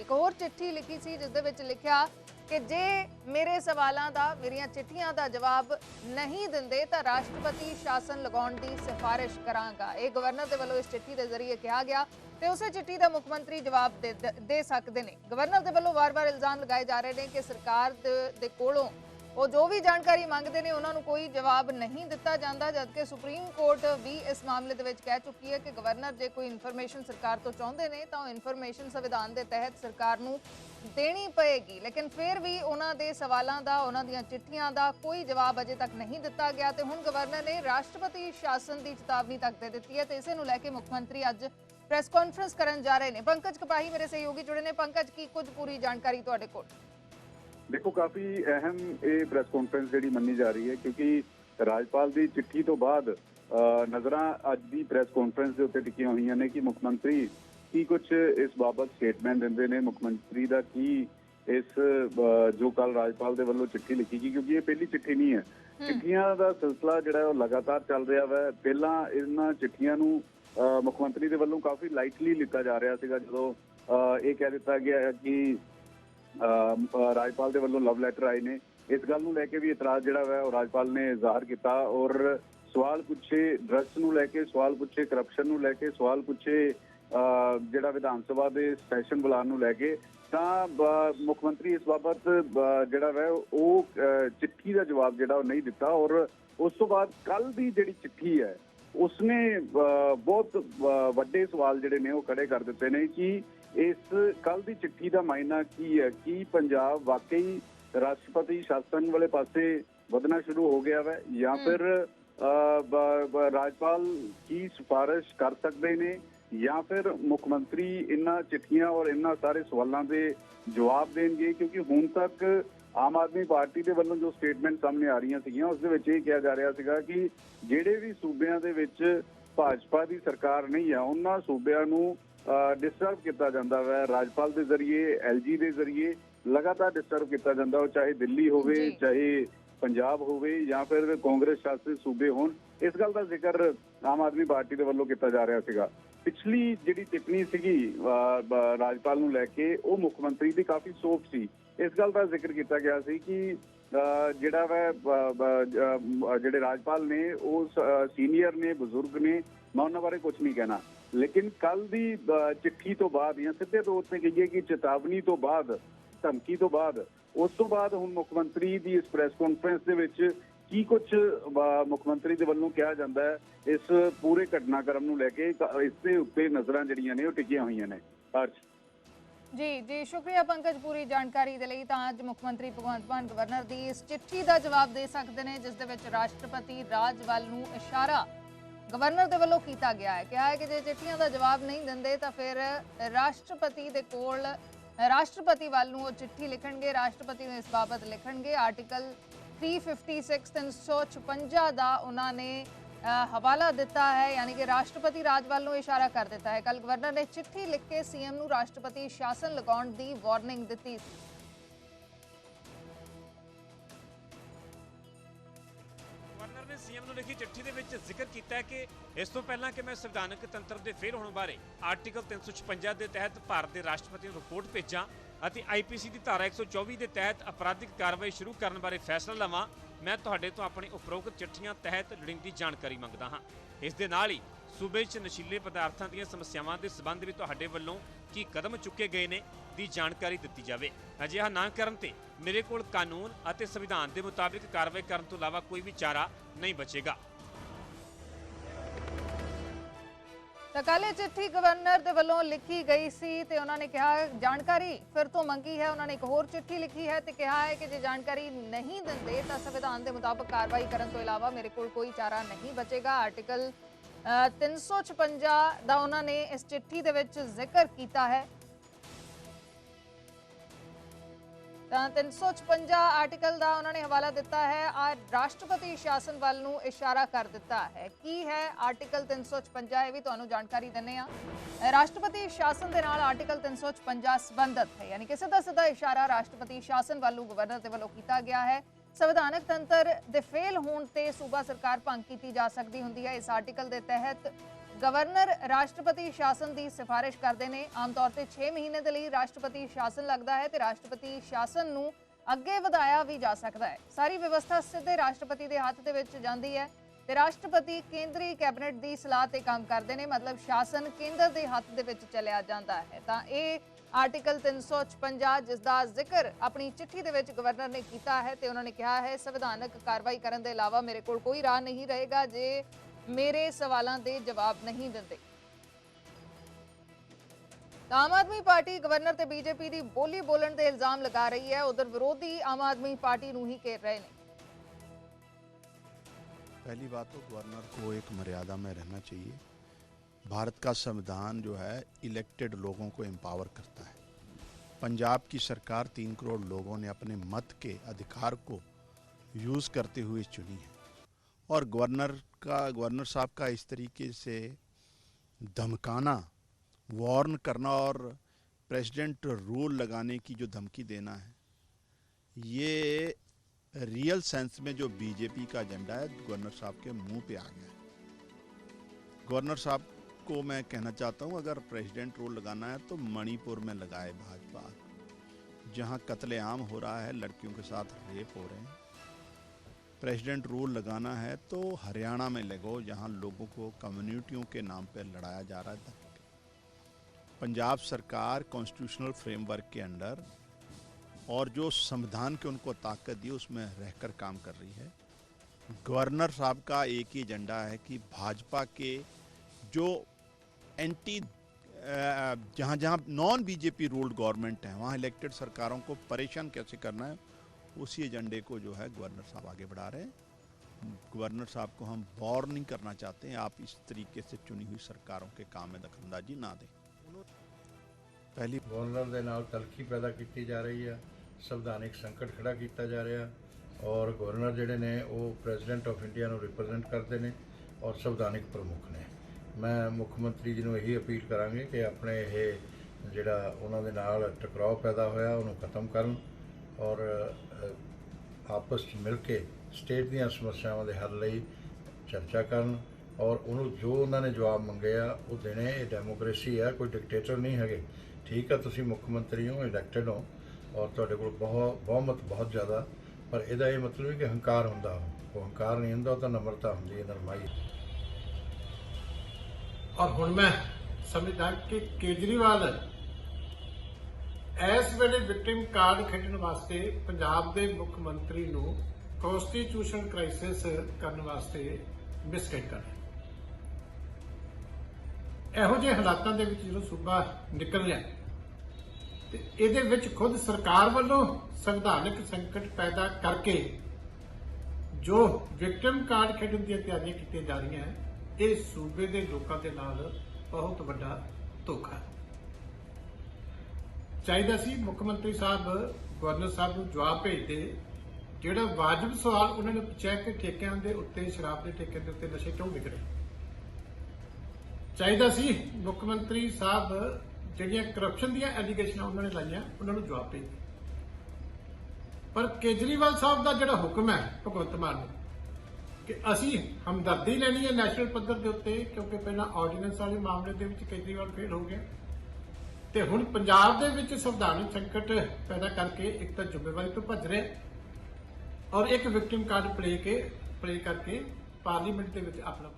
एक होर चिट्ठी लिखी सी जिस दे विच लिखिया कि जे मेरे सवालों का मेरिया चिट्ठियां का जवाब नहीं देंदे तो राष्ट्रपति शासन लगाउण दी सिफारिश करांगा। ये गवर्नर के वलों इस चिट्ठी के जरिए कहा गया तो उस चिट्ठी का मुख मंत्री जवाब दे सकते हैं। गवर्नर के वलों वार वार इल्जाम लगाए जा रहे हैं कि सरकार दे कोलों वो जो भी जानकारी मंगते हैं उन्होंने कोई जवाब नहीं दिता जाता, जबकि सुप्रीम कोर्ट भी इस मामले के कह चुकी है कि गवर्नर जो कोई इन्फॉर्मेशन सरकार तो चाहते हैं तो इन्फॉर्मेशन संविधान के तहत सरकार को देनी पएगी, लेकिन फिर भी उन्होंने सवालों का उन्होंने चिट्ठियां का कोई जवाब अजे तक नहीं दिता गया। तो हुण गवर्नर ने राष्ट्रपति शासन की चेतावनी तक दे दी है। तो इसे लैके मुख मंत्री अज प्रेस कॉन्फ्रेंस करन जा रहे हैं। पंकज कपाही मेरे सहयोगी जुड़े ने। पंकज की कुछ पूरी जानकारी तुहाडे कोल? देखो काफ़ी अहम ये प्रेस कॉन्फ्रेंस जी मनी जा रही है क्योंकि राजपाल की चिट्ठी तो बाद नज़र अज की प्रेस कॉन्फ्रेंस के उत्ते टिकियां हुई ने कि मुख मंत्री की कुछ इस बाबत स्टेटमेंट देंदे ने। मुख मंत्री का की इस जो कल राजपाल के वलों चिट्ठी लिखी गई, क्योंकि ये पहली चिट्ठी नहीं है, चिट्ठियां का सिलसिला जो लगातार चल रहा है। पहला इन्हां चिट्ठियां नूं मुख मंत्री के वलों काफ़ी लाइटली लिता जा रहा है जो ये कह दिता गया है कि राजपाल के वलों लव लैटर आए ने। इस गल नूं लैके भी इतराज जिहड़ा है वो राजपाल ने ज़ाहिर किया और सवाल पूछे ड्रग्स नूं लैके, सवाल पूछे करप्शन नूं लैके, सवाल पूछे जिहड़ा विधान सभा के सैशन बुलाउण नूं लैके। तां मुख मंत्री इस बाबत जिहड़ा है वो चिट्ठी का जवाब जिहड़ा नहीं दिता और उस तो बाद कल की जिहड़ी चिट्ठी है उसने बहुत वड्डे सवाल जिहड़े ने वो खड़े कर दिते ने कि इस कल की चिट्ठी का मायना की है कि पंजाब वाकई राष्ट्रपति शासन वाले पासे वधना शुरू हो गया है या फिर राजपाल की सिफारिश कर सकते हैं या फिर मुख मंत्री इन्हां चिट्ठियां और इन्हां सारे सवालों के जवाब देंगे। क्योंकि हुण तक आम आदमी पार्टी के वलों जो स्टेटमेंट सामने आ रही सीगियां उस दे विच ये कहा जा रहा सीगा कि जिहड़े भी सूबियां दे विच भाजपा की सरकार नहीं है उन्हां सूबियां नूं डिस्टर्ब किया जाता है राजपाल के जरिए, LG के जरिए लगातार डिस्टर्ब किया जाता है, चाहे दिल्ली हो चाहे पंजाब हो या फिर कांग्रेस शासित सूबे होन। इस गल का जिक्र आम आदमी पार्टी के वलों किया जा रहा सीगा। पिछली जिहड़ी टिप्पणी सीगी राजपाल नूं लैके वो मुख मंत्री की काफ़ी सोच सी। इस गल का जिक्र किया गया सी कि जिहड़ा वह जिहड़े राजपाल ने वो सीनियर ने, बुजुर्ग ने, मैं उन्होंने बारे कुछ नहीं कहना, लेकिन कल की चिट्ठी तो बाद या सीधे तौर पर कहिए कि चेतावनी तो बाद, धमकी तो बाद, उस तो बाद हुण मुख मंत्री की इस प्रेस कॉन्फ्रेंस दे विच की कुछ मुख मंत्री के वलों कहा जाता है इस पूरे घटनाक्रम नूं लैके इसके उत्ते नज़रां जिहड़ियां ने वो टिकियां हुईयां ने। जी जी, शुक्रिया पंकज पूरी जानकारी दे लई। तां अज मुख मंत्री भगवंत मान गवर्नर की इस चिट्ठी का जवाब दे सकते हैं जिस दे विच राष्ट्रपति राज वल नूं इशारा गवर्नर के वलों किया गया है। कहा है कि जे चिट्ठियां का जवाब नहीं देंदे तो फिर राष्ट्रपति दे कोल राष्ट्रपति वल नूं चिट्ठी लिखणगे, राष्ट्रपति नूं इस बाबत लिखणगे। आर्टिकल 356 356 का उन्होंने हवाला दिता है, यानी कि राष्ट्रपति राजपाल नूं इशारा कर दिता है। कल गवर्नर ने चिट्ठी लिख के सीएम नूं राष्ट्रपति शासन लगाउण दी वार्निंग दी। गवर्नर ने सीएम नूं लिखी चिट्ठी दे विच जिक्र किया है कि इस तो पहला कि मैं संविधानक तंत्र के फेल होने बारे आर्टिकल 356 के तहत भारत के राष्ट्रपति नूं रिपोर्ट भेजां ਅਤੇ IPC की धारा 124 के तहत अपराधिक कार्रवाई शुरू करने बारे फैसला लवां। मैं तुहाडे तो अपनी उपरोक्त चिट्ठियां तहत लोड़ींदी जानकारी मंगदा हाँ। इस दे नाल ही सूबे च नशीले पदार्थों दी समस्यावां के संबंध में तुहाडे वल्लों की कदम चुके गए ने दी जानकारी दित्ती जावे। अजिहा ना करन ते मेरे कोल कानून और संविधान के मुताबिक कार्रवाई करने तो इलावा कोई भी चारा नहीं बचेगा। तो कल चिट्ठी गवर्नर के वलों लिखी गई सी ते उन्होंने कहा जानकारी फिर तो मंगी है। उन्होंने एक होर चिट्ठी लिखी है तो कहा है कि जो जानकारी नहीं देंदे तो संविधान के मुताबिक कार्रवाई करने तो इलावा मेरे को कोई चारा नहीं बचेगा। आर्टिकल 356 का उन्होंने इस चिट्ठी के विच जिक्र किया है। 356 आर्टिकल का उन्होंने हवाला दिता है और राष्ट्रपति शासन वाल नूं इशारा कर दिता है। की है आर्टिकल 356 ये भी तुहानूं जानकारी दिंदे आ। राष्ट्रपति शासन के नाल आर्टिकल 356 संबंधित है, यानी कि सीधा सीधा इशारा राष्ट्रपति शासन वालों गवर्नर के वलों किया गया है। संविधानक तंत्र दे फेल होने ते सूबा सरकार भंग की जा सकती होंदी है। इस आर्टिकल के तहत ਗਵਰਨਰ ਰਾਸ਼ਟਰਪਤੀ ਸ਼ਾਸਨ ਦੀ ਸਿਫਾਰਿਸ਼ ਕਰਦੇ ਨੇ। ਆਮ ਤੌਰ ਤੇ 6 ਮਹੀਨੇ ਦੇ ਲਈ ਰਾਸ਼ਟਰਪਤੀ ਸ਼ਾਸਨ ਲੱਗਦਾ ਹੈ ਤੇ ਰਾਸ਼ਟਰਪਤੀ ਸ਼ਾਸਨ ਨੂੰ ਅੱਗੇ ਵਧਾਇਆ ਵੀ ਜਾ ਸਕਦਾ ਹੈ। ਸਾਰੀ ਵਿਵਸਥਾ ਸਿੱਧੇ ਰਾਸ਼ਟਰਪਤੀ ਦੇ ਹੱਥ ਦੇ ਵਿੱਚ ਜਾਂਦੀ ਹੈ ਤੇ ਰਾਸ਼ਟਰਪਤੀ ਕੇਂਦਰੀ ਕੈਬਨਿਟ ਦੀ ਸਲਾਹ ਤੇ ਕੰਮ ਕਰਦੇ ਨੇ, ਮਤਲਬ ਸ਼ਾਸਨ ਕੇਂਦਰ ਦੇ ਹੱਥ ਦੇ ਵਿੱਚ ਚਲਿਆ ਜਾਂਦਾ ਹੈ। ਤਾਂ ਇਹ ਆਰਟੀਕਲ 356 ਜਿਸ ਦਾ ਜ਼ਿਕਰ ਆਪਣੀ ਚਿੱਠੀ ਦੇ ਵਿੱਚ ਗਵਰਨਰ ਨੇ ਕੀਤਾ ਹੈ ਤੇ ਉਹਨਾਂ ਨੇ ਕਿਹਾ ਹੈ ਸੰਵਿਧਾਨਕ ਕਾਰਵਾਈ ਕਰਨ ਦੇ ਇਲਾਵਾ ਮੇਰੇ ਕੋਲ ਕੋਈ ਰਾਹ ਨਹੀਂ ਰਹੇਗਾ ਜੇ ਮੇਰੇ ਸਵਾਲਾਂ ਦੇ ਜਵਾਬ ਨਹੀਂ ਦਿੰਦੇ। ਤਾਂ ਆਮ ਆਦਮੀ ਪਾਰਟੀ ਗਵਰਨਰ ਤੇ ਬੀਜੇਪੀ ਦੀ ਬੋਲੀ ਬੋਲਣ ਦੇ ਇਲਜ਼ਾਮ ਲਗਾ ਰਹੀ ਹੈ, ਉਧਰ ਵਿਰੋਧੀ ਆਮ आदमी पार्टी ਨੂੰ ਹੀ घेर रहे हैं। पहली बात तो गवर्नर को एक मर्यादा में रहना चाहिए। भारत का संविधान जो है इलेक्टेड लोगों को एम्पावर करता है। पंजाब की सरकार 3 करोड़ लोगों ने अपने मत के अधिकार को यूज़ करते हुए चुनी है और गवर्नर साहब का इस तरीके से धमकाना, वार्न करना और प्रेसिडेंट रूल लगाने की जो धमकी देना है, ये रियल सेंस में जो बीजेपी का एजेंडा है गवर्नर साहब के मुंह पे आ गया है। गवर्नर साहब को मैं कहना चाहता हूँ अगर प्रेसिडेंट रूल लगाना है तो मणिपुर में लगाए भाजपा, जहाँ कत्लेआम हो रहा है, लड़कियों के साथ रेप हो रहे हैं। प्रेसिडेंट रूल लगाना है तो हरियाणा में लगाओ जहाँ लोगों को कम्युनिटियों के नाम पे लड़ाया जा रहा है। पंजाब सरकार कॉन्स्टिट्यूशनल फ्रेमवर्क के अंडर और जो संविधान के उनको ताकत दी उसमें रहकर काम कर रही है। गवर्नर साहब का एक ही एजेंडा है कि भाजपा के जो एंटी जहाँ जहाँ नॉन बीजेपी रूल्ड गवर्नमेंट है वहाँ इलेक्टेड सरकारों को परेशान कैसे करना है, उसी एजेंडे को जो है गवर्नर साहब आगे बढ़ा रहे हैं। गवर्नर साहब को हम वार्न नहीं करना चाहते हैं, आप इस तरीके से चुनी हुई सरकारों के काम में दखलंदाजी ना दें। पहली गवर्नर के नाल तलखी पैदा की जा रही है, संविधानिक संकट खड़ा किया जा रहा और गवर्नर जिहड़े ने वो प्रेजिडेंट ऑफ इंडिया को रिप्रजेंट करते हैं और संविधानिक प्रमुख ने। मैं मुख्यमंत्री जी को यही अपील करांगे कि अपने ये जिहड़ा उन्हां दे नाल टकराव पैदा होया उन्होंने खत्म करन और आपस मिल के स्टेट दीयां समस्यावां दे हल लई चर्चा करन और उन्होंने जो उन्होंने जवाब मंगे आ वो देने। ये डेमोक्रेसी है, कोई डिक्टेटर नहीं है। ठीक है तुसीं मुख्यमंत्री हो, इलैक्टेड हो और तुहाडे कोल बहुमत बहुत ज़्यादा, पर इहदा ये मतलब है कि हंकार हुंदा, वो हंकार नहीं हुंदा, तो नम्रता हुंदी है, नरमाई। और हुण मैं समझदा कि केजरीवाल इस वेले विक्टिम कार्ड खेडण वास्ते पंजाब के मुख्यमंत्री नूं कॉन्स्टिट्यूशन क्राइसिस करने वास्ते मिसगाइड कर रहे। ਇਹੋ ਜਿਹੇ ਹਾਲਾਤਾਂ ਦੇ ਵਿੱਚ ਜਦੋਂ ਸੂਬਾ ਨਿਕਲ ਰਿਹਾ ਤੇ ਇਹਦੇ ਵਿੱਚ ਖੁਦ ਸਰਕਾਰ ਵੱਲੋਂ ਸੰਵਿਧਾਨਕ ਸੰਕਟ ਪੈਦਾ ਕਰਕੇ ਜੋ ਵਿਕਟਿਮ ਕਾਰਡ ਖੇਡਣ ਦੀਆਂ ਤਿਆਰੀਆਂ ਕੀਤੀਆਂ ਜਾ ਰਹੀਆਂ ਹੈ, ਇਹ ਸੂਬੇ ਦੇ ਲੋਕਾਂ ਦੇ ਨਾਲ ਬਹੁਤ ਵੱਡਾ ਧੋਖਾ ਹੈ। ਚਾਹੀਦਾ ਸੀ ਮੁੱਖ ਮੰਤਰੀ ਸਾਹਿਬ ਗਵਰਨਰ ਸਾਹਿਬ ਨੂੰ ਜਵਾਬ ਭੇਜਦੇ, ਜਿਹੜਾ ਵਾਜਬ ਸਵਾਲ ਉਹਨਾਂ ਨੇ ਪੁੱਛਿਆ ਕਿ ਠੇਕਿਆਂ ਦੇ ਉੱਤੇ, ਸ਼ਰਾਬ ਦੇ ਠੇਕਿਆਂ ਦੇ ਉੱਤੇ ਨਸ਼ੇ ਕਿਉਂ ਵਿਕ ਰਹੇ। ਚਾਹੀਦਾ ਸੀ ਮੁੱਖ ਮੰਤਰੀ ਸਾਹਿਬ ਜਿਹੜੀਆਂ ਕਰਪਸ਼ਨ ਦੀਆਂ ਐਲੀਗੇਸ਼ਨਾਂ ਉਹਨਾਂ ਨੇ ਲਾਈਆਂ ਉਹਨਾਂ ਨੂੰ ਜਵਾਬ ਦੇ। ਪਰ ਕੇਜਰੀਵਾਲ ਸਾਹਿਬ ਦਾ ਜਿਹੜਾ ਹੁਕਮ ਹੈ ਭਗਵੰਤ ਮਾਨ ਨੂੰ ਕਿ ਅਸੀਂ ਹਮਦਰਦੀ ਲੈਣੀ ਹੈ ਨੈਸ਼ਨਲ ਪੱਧਰ ਦੇ ਉੱਤੇ, ਕਿਉਂਕਿ ਪਹਿਲਾਂ ਆਰਡੀਨੈਂਸ ਵਾਲੇ ਮਾਮਲੇ ਦੇ ਵਿੱਚ ਕੇਜਰੀਵਾਲ ਫੇਲ ਹੋ ਗਿਆ ਤੇ ਹੁਣ ਪੰਜਾਬ ਦੇ ਵਿੱਚ ਸੰਵਿਧਾਨਕ ਸੰਕਟ ਪੈਦਾ ਕਰਕੇ ਇੱਕ ਤਾਂ ਜ਼ਿੰਮੇਵਾਰੀ ਤੋਂ ਭੱਜ ਰਿਹਾ ਔਰ ਇੱਕ ਵਿਕਟਿਮ ਕਾਰਡ ਪਲੇ ਕਰਕੇ ਪਾਰਲੀਮੈਂਟ ਦੇ ਵਿੱਚ ਆਪਣਾ